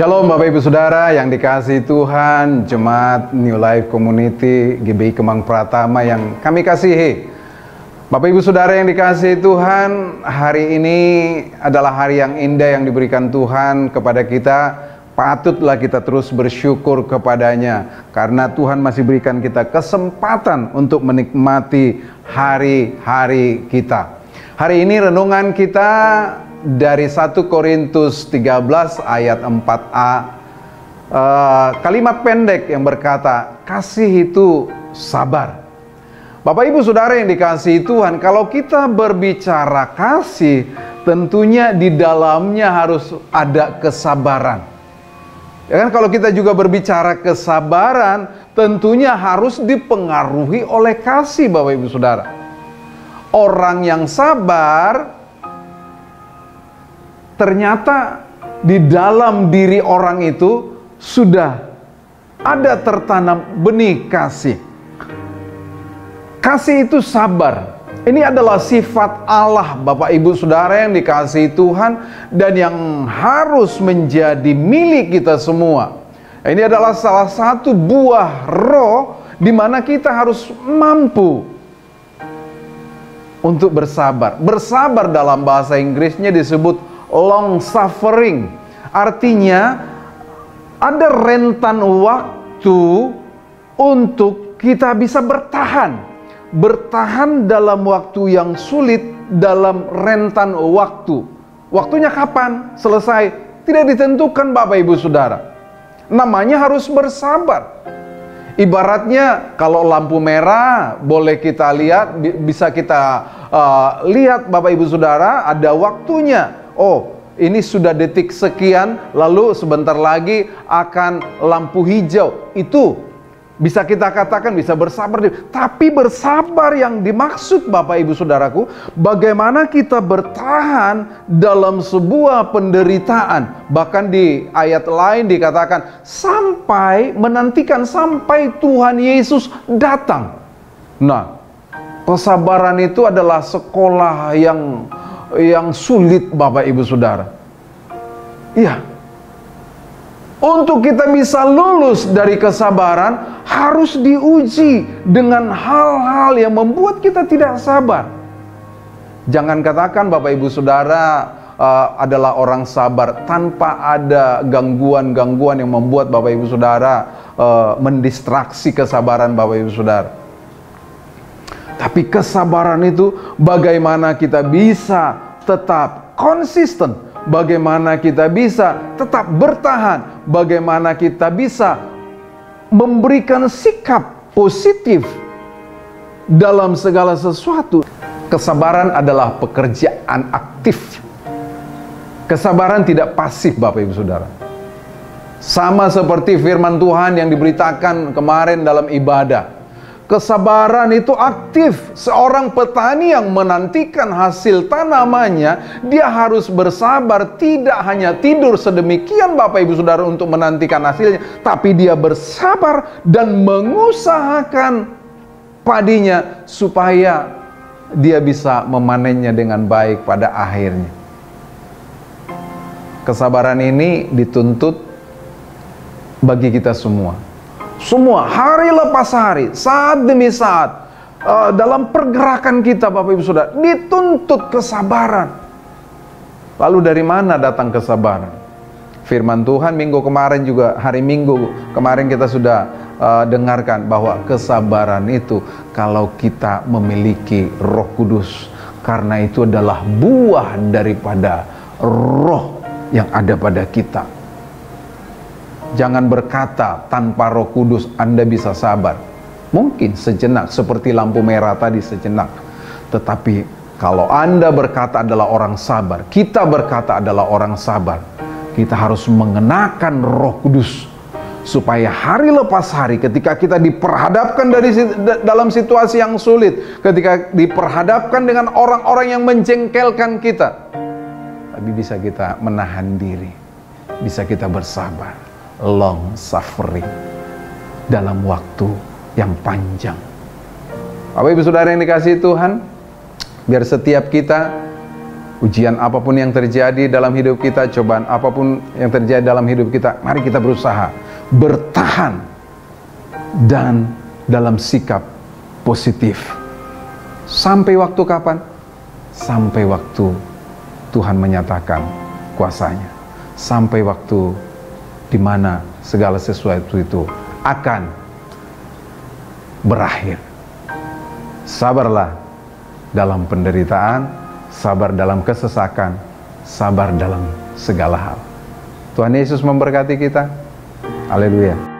Shalom Bapak Ibu Saudara yang dikasihi Tuhan, Jemaat New Life Community GBI Kemang Pratama yang kami kasihi. Bapak Ibu Saudara yang dikasihi Tuhan, hari ini adalah hari yang indah yang diberikan Tuhan kepada kita. Patutlah kita terus bersyukur kepadanya, karena Tuhan masih berikan kita kesempatan untuk menikmati hari-hari kita. Hari ini renungan kita dari 1 Korintus 13 ayat 4a, kalimat pendek yang berkata, kasih itu sabar. Bapak Ibu Saudara yang dikasihi Tuhan, kalau kita berbicara kasih, tentunya di dalamnya harus ada kesabaran. Ya kan, kalau kita juga berbicara kesabaran, tentunya harus dipengaruhi oleh kasih, Bapak Ibu Saudara. Orang yang sabar, ternyata di dalam diri orang itu sudah ada tertanam benih kasih. Kasih itu sabar. Ini adalah sifat Allah, Bapak Ibu Saudara yang dikasihi Tuhan, dan yang harus menjadi milik kita semua. Ini adalah salah satu buah roh di mana kita harus mampu untuk bersabar. Bersabar dalam bahasa Inggrisnya disebut long suffering. Artinya ada rentan waktu untuk kita bisa bertahan. Bertahan dalam waktu yang sulit, dalam rentan waktu. Waktunya kapan selesai? Tidak ditentukan, Bapak Ibu Saudara. Namanya harus bersabar. Ibaratnya kalau lampu merah boleh kita lihat, bisa kita lihat Bapak Ibu Saudara, ada waktunya. Oh, ini sudah detik sekian, lalu sebentar lagi akan lampu hijau. Itu bisa kita katakan bisa bersabar. Tapi bersabar yang dimaksud Bapak Ibu Saudaraku, bagaimana kita bertahan dalam sebuah penderitaan. Bahkan di ayat lain dikatakan sampai menantikan sampai Tuhan Yesus datang. Nah, kesabaran itu adalah sekolah yang sulit, Bapak Ibu Saudara. Iya. Untuk kita bisa lulus dari kesabaran, harus diuji dengan hal-hal yang membuat kita tidak sabar. Jangan katakan Bapak Ibu Saudara adalah orang sabar tanpa ada gangguan-gangguan yang membuat Bapak Ibu Saudara mendistraksi kesabaran Bapak Ibu Saudara. Tapi kesabaran itu bagaimana kita bisa tetap konsisten, bagaimana kita bisa tetap bertahan, bagaimana kita bisa memberikan sikap positif dalam segala sesuatu. Kesabaran adalah pekerjaan aktif. Kesabaran tidak pasif, Bapak Ibu Saudara. Sama seperti firman Tuhan yang diberitakan kemarin dalam ibadah. Kesabaran itu aktif. Seorang petani yang menantikan hasil tanamannya, dia harus bersabar. Tidak hanya tidur sedemikian Bapak Ibu Saudara untuk menantikan hasilnya, tapi dia bersabar dan mengusahakan padinya supaya dia bisa memanennya dengan baik pada akhirnya. Kesabaran ini dituntut bagi kita semua. Semua, hari lepas hari, saat demi saat, dalam pergerakan kita Bapak Ibu Saudara, dituntut kesabaran. Lalu dari mana datang kesabaran? Firman Tuhan minggu kemarin juga, hari Minggu kemarin kita sudah dengarkan bahwa kesabaran itu kalau kita memiliki Roh Kudus. Karena itu adalah buah daripada roh yang ada pada kita. Jangan berkata tanpa Roh Kudus Anda bisa sabar. Mungkin sejenak, seperti lampu merah tadi sejenak. Tetapi kalau Anda berkata adalah orang sabar, kita berkata adalah orang sabar, kita harus mengenakan Roh Kudus. Supaya hari lepas hari ketika kita diperhadapkan dalam situasi yang sulit, ketika diperhadapkan dengan orang-orang yang menjengkelkan kita, tapi bisa kita menahan diri, bisa kita bersabar. Long suffering dalam waktu yang panjang. Bapak Ibu Saudara yang dikasihi Tuhan, biar setiap kita Ujian apapun yang terjadi dalam hidup kita, cobaan apapun yang terjadi dalam hidup kita, mari kita berusaha bertahan dan dalam sikap positif. Sampai waktu kapan? Sampai waktu Tuhan menyatakan kuasanya. Sampai waktu di mana segala sesuatu itu akan berakhir. Sabarlah dalam penderitaan, sabar dalam kesesakan, sabar dalam segala hal. Tuhan Yesus memberkati kita. Haleluya.